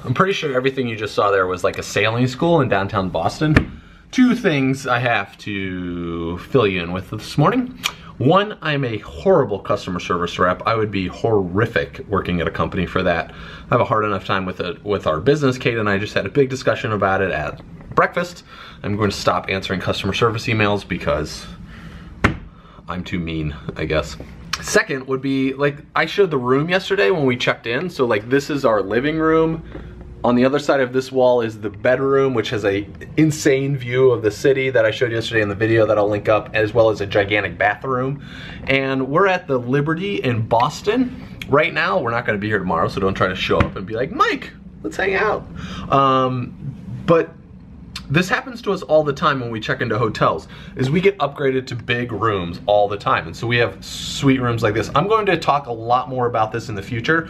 I'm pretty sure everything you just saw there was like a sailing school in downtown Boston. Two things I have to fill you in with this morning. One, I'm a horrible customer service rep. I would be horrific working at a company for that. I have a hard enough time with our business. Kate and I just had a big discussion about it at breakfast. I'm going to stop answering customer service emails because I'm too mean, I guess. Second would be, like, I showed the room yesterday when we checked in. So like, this is our living room. On the other side of this wall is the bedroom, which has a insane view of the city that I showed yesterday in the video that I'll link up, as well as a gigantic bathroom. And we're at the Liberty in Boston right now. We're not gonna be here tomorrow, so don't try to show up and be like, Mike, let's hang out. But this happens to us all the time when we check into hotels, is we get upgraded to big rooms all the time. And so we have suite rooms like this. I'm going to talk a lot more about this in the future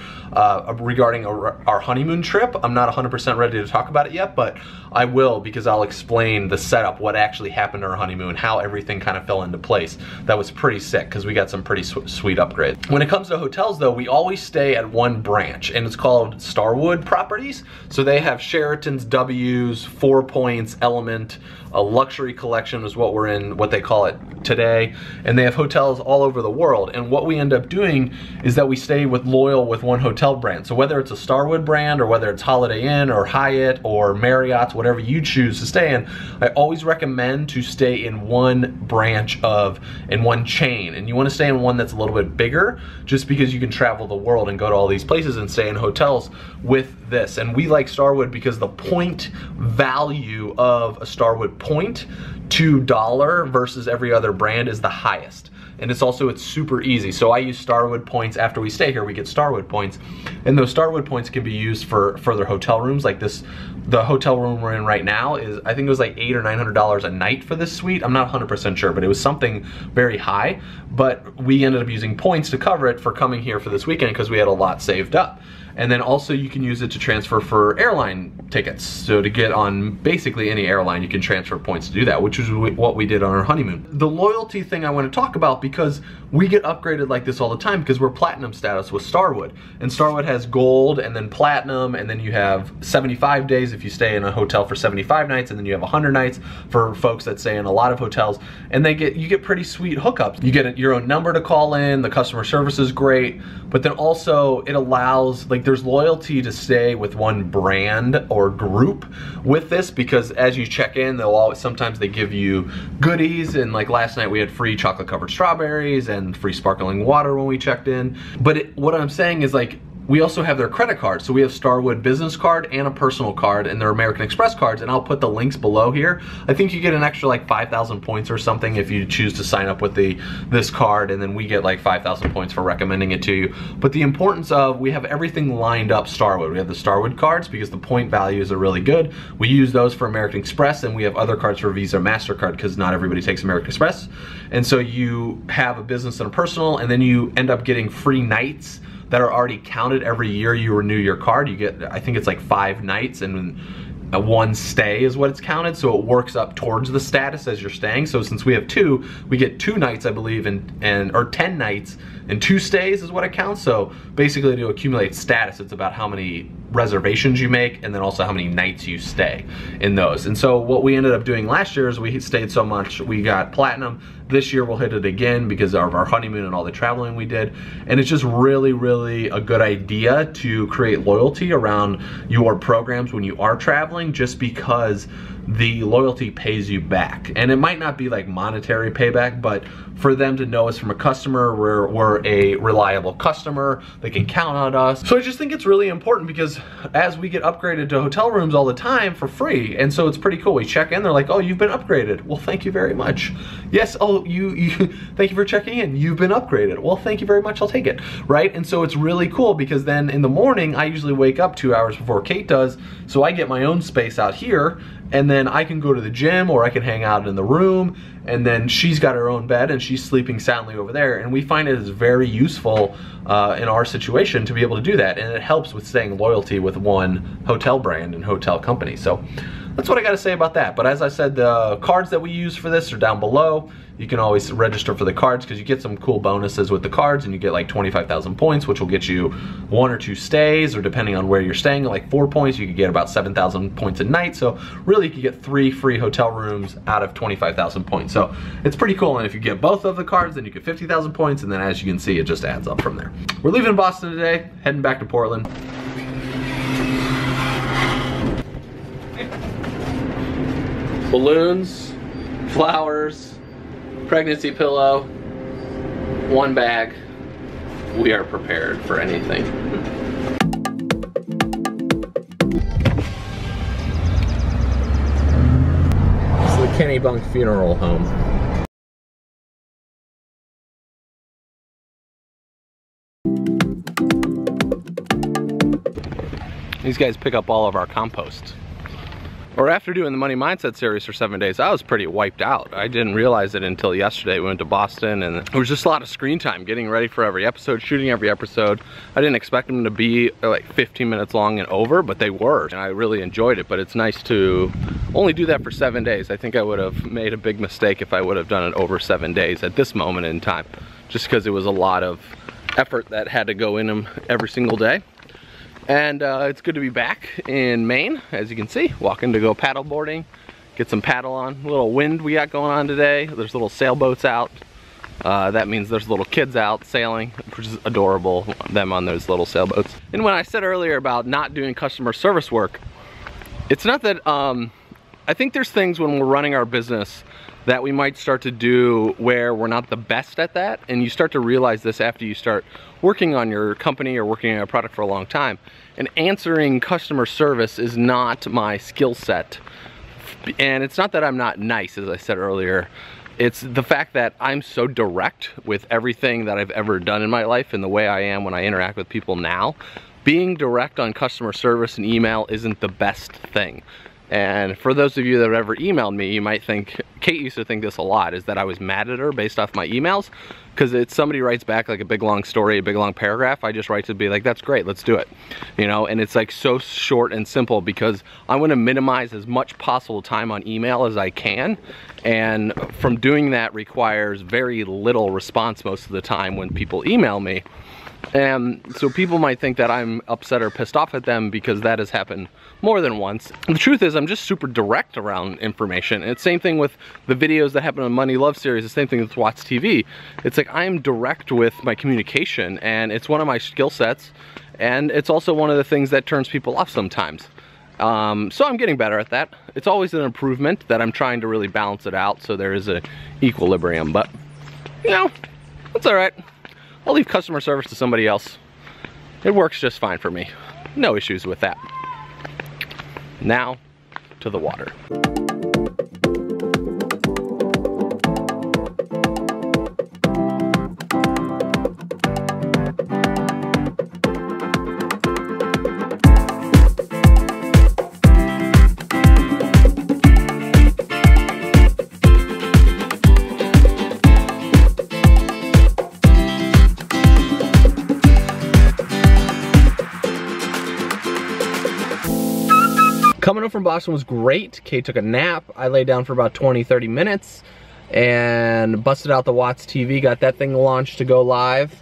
regarding our honeymoon trip. I'm not 100% ready to talk about it yet, but I will, because I'll explain the setup, what actually happened on our honeymoon, how everything kind of fell into place. That was pretty sick, because we got some pretty sweet upgrades. When it comes to hotels though, we always stay at one branch, and it's called Starwood Properties. So they have Sheratons, W's, 4 Points, Element, a luxury collection is what we're in, what they call it today, and they have hotels all over the world. And what we end up doing is that we stay loyal with one hotel brand. So whether it's a Starwood brand, or whether it's Holiday Inn or Hyatt or Marriott's, whatever you choose to stay in, I always recommend to stay in one branch in one chain. And you want to stay in one that's a little bit bigger, just because you can travel the world and go to all these places and stay in hotels with this. And we like Starwood because the point value of a Starwood point to dollar versus every other brand is the highest. And it's super easy. So I use Starwood points. After we stay here, we get Starwood points, and those Starwood points can be used for further hotel rooms like this. The hotel room we're in right now is, I think it was like $800 or $900 a night for this suite. I'm not 100% sure, but it was something very high. But we ended up using points to cover it for coming here for this weekend, because we had a lot saved up. And then also you can use it to transfer for airline tickets. So to get on basically any airline, you can transfer points to do that, which is what we did on our honeymoon. The loyalty thing I want to talk about, because we get upgraded like this all the time, because we're platinum status with Starwood. And Starwood has gold and then platinum, and then you have 75 days if you stay in a hotel for 75 nights, and then you have 100 nights for folks that stay in a lot of hotels. And you get pretty sweet hookups. You get your own number to call in, the customer service is great, but then also it allows, like, there's loyalty to stay with one brand or group with this, because as you check in, sometimes they give you goodies, and like last night we had free chocolate covered strawberries and free sparkling water when we checked in. But what I'm saying is, like, we also have their credit card. So we have Starwood business card and a personal card, and their American Express cards, and I'll put the links below here. I think you get an extra like 5,000 points or something if you choose to sign up with this card, and then we get like 5,000 points for recommending it to you. But the importance of, we have everything lined up Starwood. We have the Starwood cards because the point values are really good. We use those for American Express, and we have other cards for Visa, MasterCard, because not everybody takes American Express. And so you have a business and a personal, and then you end up getting free nights that are already counted every year you renew your card. You get, I think it's like 5 nights, and one stay is what it's counted, so it works up towards the status as you're staying. So since we have 2, we get 2 nights, I believe, or 10 nights and 2 stays is what it counts. So basically, to accumulate status, it's about how many reservations you make, and then also how many nights you stay in those. And so what we ended up doing last year is we stayed so much, we got platinum. This year we'll hit it again because of our honeymoon and all the traveling we did. And it's just really, really a good idea to create loyalty around your programs when you are traveling, just because the loyalty pays you back. And it might not be like monetary payback, but for them to know us from a customer, we're a reliable customer, they can count on us. So I just think it's really important, because as we get upgraded to hotel rooms all the time for free, and so it's pretty cool. We check in, they're like, oh, you've been upgraded. Well, thank you very much. Yes, oh, you thank you for checking in. You've been upgraded. Well, thank you very much, I'll take it, right? And so it's really cool, because then in the morning, I usually wake up 2 hours before Kate does, so I get my own space out here, and then I can go to the gym, or I can hang out in the room, and then she's got her own bed and she's sleeping soundly over there. And we find it is very useful in our situation to be able to do that, and it helps with staying loyalty with one hotel brand and hotel company. So that's what I gotta say about that. But as I said, the cards that we use for this are down below. You can always register for the cards because you get some cool bonuses with the cards, and you get like 25,000 points, which will get you 1 or 2 stays, or depending on where you're staying, like 4 points, you could get about 7,000 points a night. So really you could get 3 free hotel rooms out of 25,000 points. So it's pretty cool, and if you get both of the cards, then you get 50,000 points, and then as you can see, it just adds up from there. We're leaving Boston today, heading back to Portland. Balloons, flowers, pregnancy pillow, 1 bag. We are prepared for anything. It's the Kennebunk Funeral Home. These guys pick up all of our compost. Or after doing the Money Mindset series for 7 days, I was pretty wiped out. I didn't realize it until yesterday. We went to Boston, and it was just a lot of screen time, getting ready for every episode, shooting every episode. I didn't expect them to be like 15 minutes long and over, but they were, and I really enjoyed it. But it's nice to only do that for 7 days. I think I would have made a big mistake if I would have done it over 7 days at this moment in time, just because it was a lot of effort that had to go in them every single day. And it's good to be back in Maine, as you can see, walking to go paddle boarding, get some paddle on. A little wind we got going on today. There's little sailboats out. That means there's little kids out sailing, which is adorable, them on those little sailboats. And when I said earlier about not doing customer service work, it's not that, I think there's things when we're running our business that we might start to do where we're not the best at that, and you start to realize this after you start working on your company or working on a product for a long time. And answering customer service is not my skill set. And it's not that I'm not nice, as I said earlier. It's the fact that I'm so direct with everything that I've ever done in my life and the way I am when I interact with people now. Being direct on customer service and email isn't the best thing. And for those of you that have ever emailed me, you might think, Kate used to think this a lot, is that I was mad at her based off my emails. Because it's somebody writes back like a big long story, a big long paragraph, I just write to be like, that's great, let's do it. You know, and it's like so short and simple because I want to minimize as much possible time on email as I can. And from doing that requires very little response most of the time when people email me. And so people might think that I'm upset or pissed off at them because that has happened more than once. The truth is I'm just super direct around information. And it's the same thing with the videos that happen on Money Love series, the same thing with WattsTV. It's like I'm direct with my communication, and it's one of my skill sets, and it's also one of the things that turns people off sometimes. So I'm getting better at that. It's always an improvement that I'm trying to really balance it out so there is an equilibrium, but you know, that's all right. I'll leave customer service to somebody else. It works just fine for me. No issues with that. Now, to the water. Coming up from Boston was great. Kate took a nap. I laid down for about 20-30 minutes and busted out the WattsTV, got that thing launched to go live.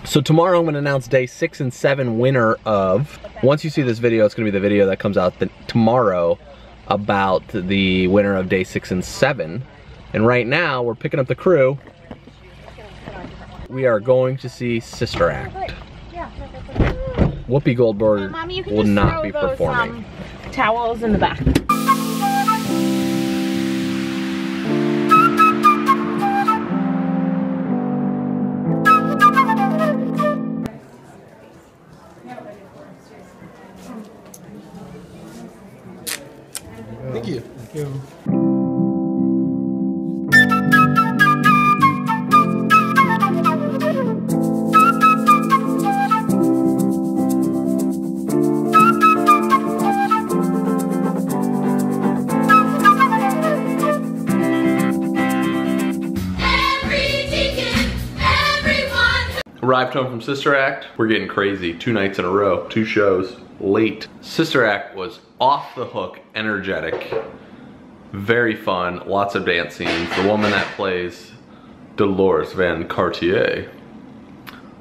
So tomorrow I'm gonna announce day 6 and 7 winner of, once you see this video, it's gonna be the video that comes out tomorrow about the winner of day 6 and 7. And right now we're picking up the crew. We are going to see Sister Act. Whoopi Goldberg will not be performing. Towels in the back. Thank you. Thank you. Arrived home from Sister Act. We're getting crazy. 2 nights in a row, 2 shows. late. Sister Act was off the hook, energetic, very fun, lots of dance scenes. The woman that plays Dolores Van Cartier,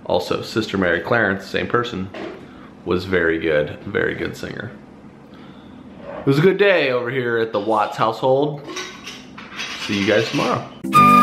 also Sister Mary Clarence, same person, was very good singer. It was a good day over here at the Watts household. See you guys tomorrow.